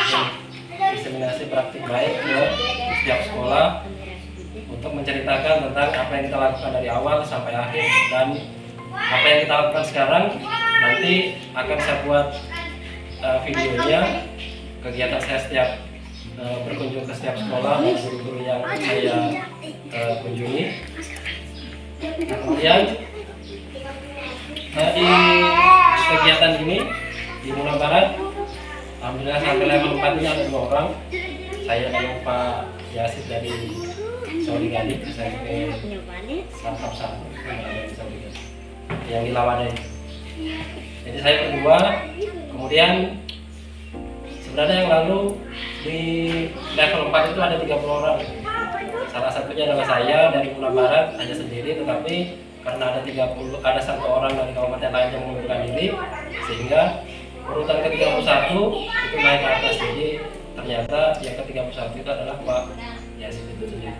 bikin diseminasi praktik baik ke setiap sekolah untuk menceritakan tentang apa yang kita lakukan dari awal sampai akhir, dan apa yang kita lakukan sekarang nanti akan saya buat videonya kegiatan saya setiap berkunjung ke setiap sekolah dan guru-guru yang saya kunjungi. Kemudian di kegiatan ini di Mula Barat, alhamdulillah sampai level 4 ini ada 2 orang. Saya dan Pak Yasid dari Saudi Gali, saya ke Santap Satu yang di Lawadai. Jadi saya berdua. Kemudian sebenarnya yang lalu di level 4 itu ada 30 orang. Salah satunya adalah saya dari Mula Barat hanya sendiri, tetapi karena ada 1 orang dari kabupaten lain yang mengundurkan diri, sehingga urutan ke-31 itu naik ke atas. Jadi ternyata yang ke-31 itu adalah Pak Yasid itu sendiri.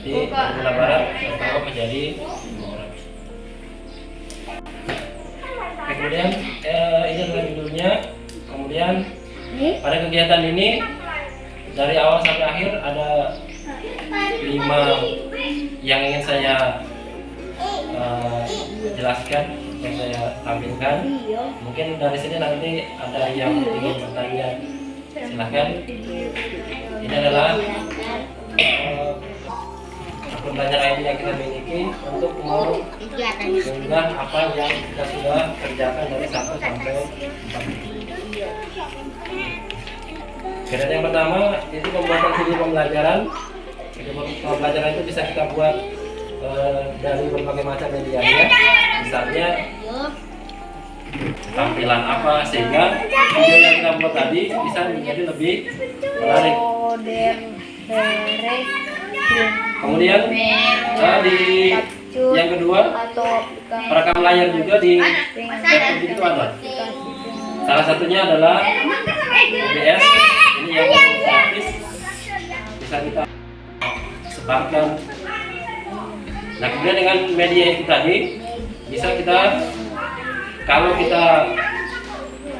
Jadi dari Mula Barat bertambah menjadi 2 orang. Kemudian ini adalah judulnya. Kemudian pada kegiatan ini dari awal sampai akhir ada 5 yang ingin saya jelaskan, yang saya tampilkan. Mungkin dari sini nanti ada yang ingin bertanya, silahkan. Ini adalah akun belajar ID yang kita miliki untuk mengunggah apa yang kita sudah kerjakan dari 1 sampai 4. Kegiatan yang pertama itu pembuatan video pembelajaran. Video pembelajaran itu bisa kita buat dari berbagai macam medianya, misalnya tampilan apa, sehingga video yang kita buat tadi bisa menjadi lebih menarik. Kemudian di yang kedua, perekam layar juga di itu ada. Salah satunya adalah OBS. Ini yang gratis, bisa kita sebarkan. Nah, kemudian dengan media itu tadi bisa kita, kalau kita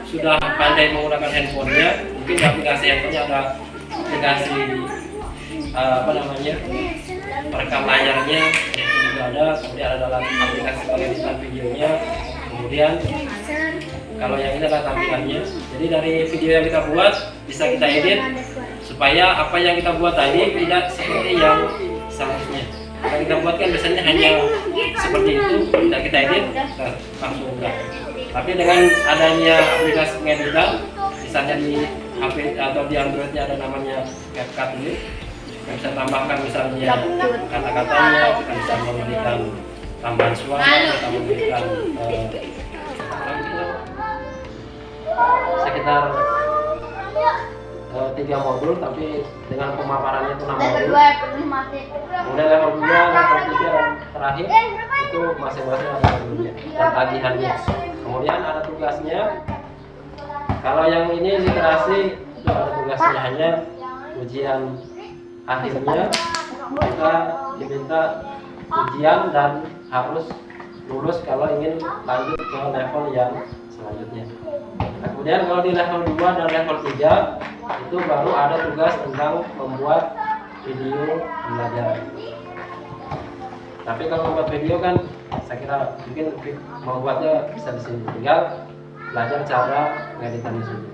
sudah pandai menggunakan handphonenya, mungkin di aplikasi handphonenya ada aplikasi perekam layarnya, itu juga ada. Kemudian ada dalam aplikasi pengeditan videonya. Kemudian kalau yang ini adalah tampilannya. Jadi dari video yang kita buat bisa kita edit supaya apa yang kita buat tadi tidak seperti yang seharusnya. Kalau kita buat kan biasanya hanya seperti itu, tidak kita edit, kita langsung buka. Tapi dengan adanya aplikasi pengeditan, misalnya di HP atau di Androidnya ada namanya CapCut ini, kita bisa tambahkan misalnya kata-katanya, kita bisa memberikan tambahan suara, kita memberikan sekitar 3 modul, tapi dengan pemaparannya itu 6 modul. Kemudian level 2, level 3 dan terakhir itu masing-masing ada modulnya dan tagihannya. Kemudian ada tugasnya. Kalau yang ini literasi itu ada tugasnya, hanya ujian akhirnya kita diminta ujian dan harus lulus kalau ingin lanjut ke level yang selanjutnya. Nah, kemudian kalau di level 2 dan level 3 itu baru ada tugas tentang membuat video pembelajaran. Tapi kalau membuat video kan saya kira mungkin membuatnya bisa di sini, tinggal belajar cara mengeditannya sendiri.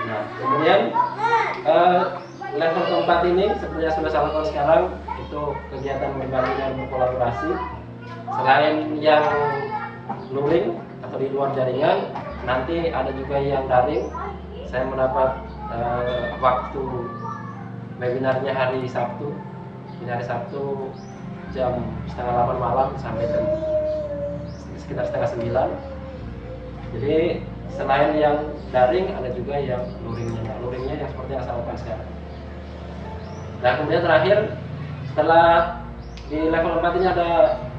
Nah, kemudian level keempat ini seperti yang sudah saya lakukan sekarang, itu kegiatan berbagi dan berkolaborasi. Selain yang luring atau di luar jaringan, nanti ada juga yang daring. Saya mendapat waktu webinarnya hari Sabtu. Ini hari Sabtu jam 7:30 malam sampai jam sekitar 8:30. Jadi selain yang daring ada juga yang luringnya. Nah, luringnya yang seperti yang saya lakukan sekarang. Nah, kemudian terakhir setelah di level 4 ini ada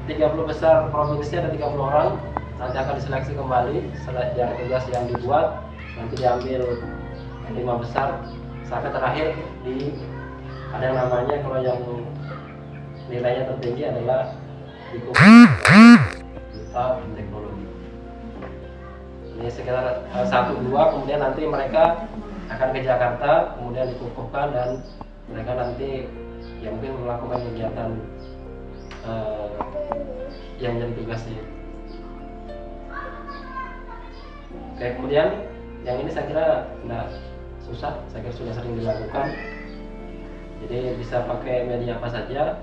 30 besar provinsi, ada 30 orang. Nanti akan diseleksi kembali setelah dari tugas yang dibuat, nanti diambil 5 besar sampai terakhir ada yang namanya, kalau yang nilainya tertinggi adalah di Duta Teknologi. Ini sekitar 1-2, kemudian nanti mereka akan ke Jakarta, kemudian dikukuhkan dan mereka nanti ya mungkin melakukan kegiatan yang jadi tugasnya. Oke, kemudian yang ini saya kira tidak susah, saya kira sudah sering dilakukan. Jadi bisa pakai media apa saja,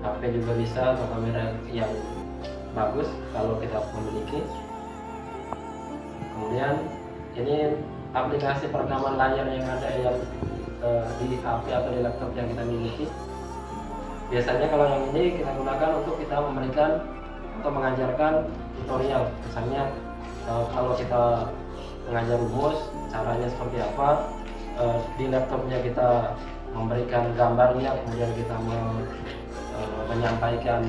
HP juga bisa, atau kamera yang bagus kalau kita memiliki. Kemudian ini aplikasi perekaman layar yang ada yang di HP atau di laptop yang kita miliki. Biasanya kalau yang ini kita gunakan untuk kita memberikan atau mengajarkan tutorial. Misalnya kalau kita mengajar rumus, caranya seperti apa, di laptopnya kita memberikan gambarnya, kemudian kita menyampaikan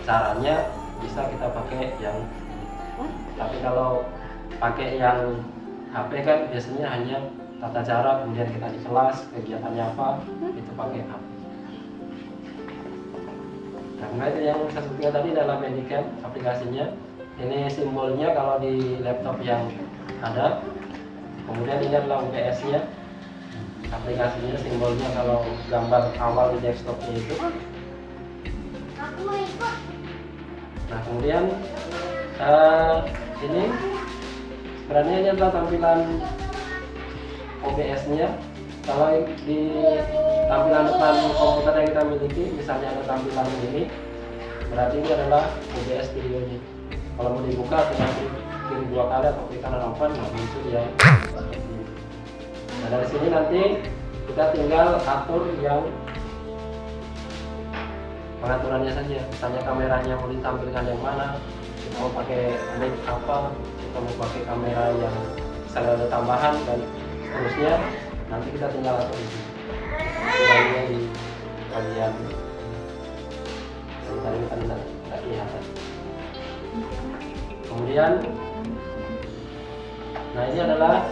caranya, bisa kita pakai yang ini. Tapi kalau pakai yang HP kan biasanya hanya tata cara, kemudian kita di kelas kegiatannya apa, itu pakai HP. Nah, kemudian yang saya sebutkan tadi adalah Medicam aplikasinya. Ini simbolnya kalau di laptop yang ada. Kemudian ini adalah UPS-nya, aplikasinya, simbolnya kalau gambar awal di desktopnya itu. Nah, kemudian ini sebenarnya ini adalah tampilan OBS-nya. Kalau di tampilan depan komputer yang kita miliki, misalnya ada tampilan ini, berarti ini adalah OBS videonya. Kalau mau dibuka, tinggal klik 2 kali atau klik kanan open, nah muncul ya. Nah, dari sini nanti kita tinggal atur yang pengaturannya saja. Misalnya kameranya mau ditampilkan yang mana, kita mau pakai mic apa, kita mau pakai kamera yang misalnya ada tambahan dan seterusnya. Nanti kita tinggal atur di sini. Aturannya di bagian yang tadi kita tidak kelihatan. Kemudian, nah ini adalah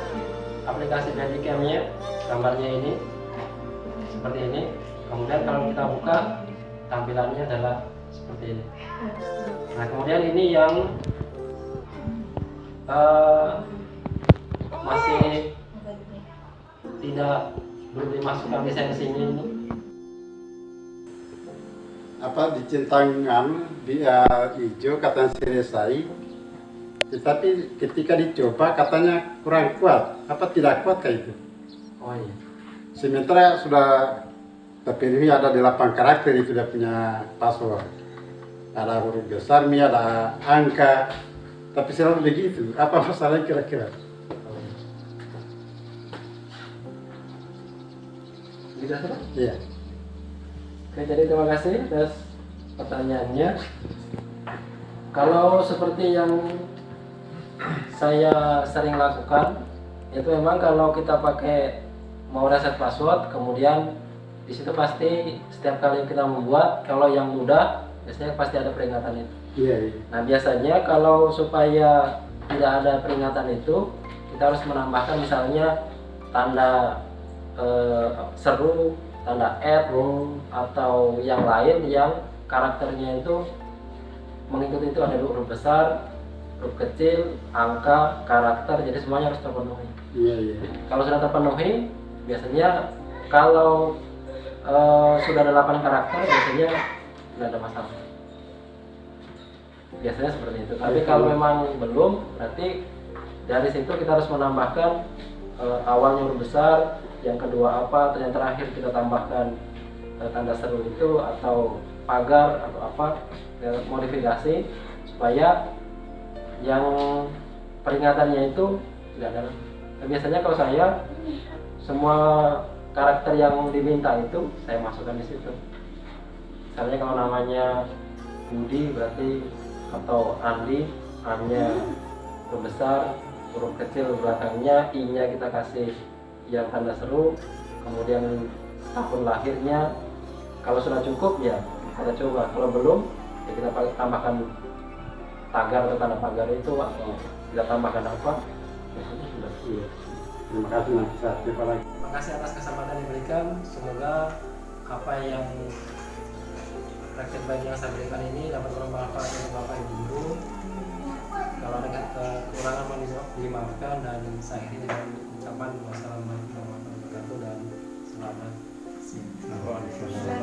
aplikasi Medicam-nya, gambarnya ini seperti ini. Kemudian kalau kita buka, tampilannya adalah seperti ini. Nah, kemudian ini yang masih belum dimasukkan lisensinya ini. Apa dicentangkan dia hijau katanya selesai, tetapi ketika dicoba katanya kurang kuat. Apa tidak kuat kayak itu? Oh iya. Sementara sudah terpilih ada 8 karakter itu dia punya password. Ada huruf besar, ada angka, tapi selalu begitu. Apa masalahnya kira-kira? Bisa sudah? Iya. Oke, jadi terima kasih atas pertanyaannya. Kalau seperti yang saya sering lakukan, itu memang kalau kita pakai mau reset password, kemudian di situ pasti setiap kali kita membuat, kalau yang mudah biasanya pasti ada peringatan itu. Iya. Nah, biasanya kalau supaya tidak ada peringatan itu, kita harus menambahkan misalnya tanda seru, tanda add, atau yang lain yang karakternya itu mengikuti itu, ada huruf besar, huruf kecil, angka, karakter, jadi semuanya harus terpenuhi. Iya. Kalau sudah terpenuhi, biasanya kalau sudah ada 8 karakter, biasanya tidak ada masalah. Biasanya seperti itu. Tapi kalau memang belum, berarti dari situ kita harus menambahkan awalnya huruf besar, yang kedua apa, atau yang terakhir kita tambahkan tanda seru itu atau pagar atau apa, modifikasi supaya yang peringatannya itu tidak ada. Nah, biasanya kalau saya semua karakter yang diminta itu saya masukkan di situ. Misalnya kalau namanya Budi berarti atau Andi, A-nya huruf besar, huruf kecil belakangnya, I-nya kita kasih yang tanda seru, kemudian tahun lahirnya. Kalau sudah cukup ya kita coba, kalau belum ya kita tambahkan tagar atau tanda pagar itu, atau kita tambahkan apa, biasanya sudah. Iya. Terima kasih, nanti saya coba lagi. Terima kasih atas kesempatan yang diberikan. Semoga apa yang praktik bagi yang saya berikan ini dapat bermanfaat untuk Bapak Ibu guru. Kalau ada kekurangan mohon dimaafkan, dan saya akhiri dengan ucapan wassalamualaikum warahmatullahi wabarakatuh dan selamat siang.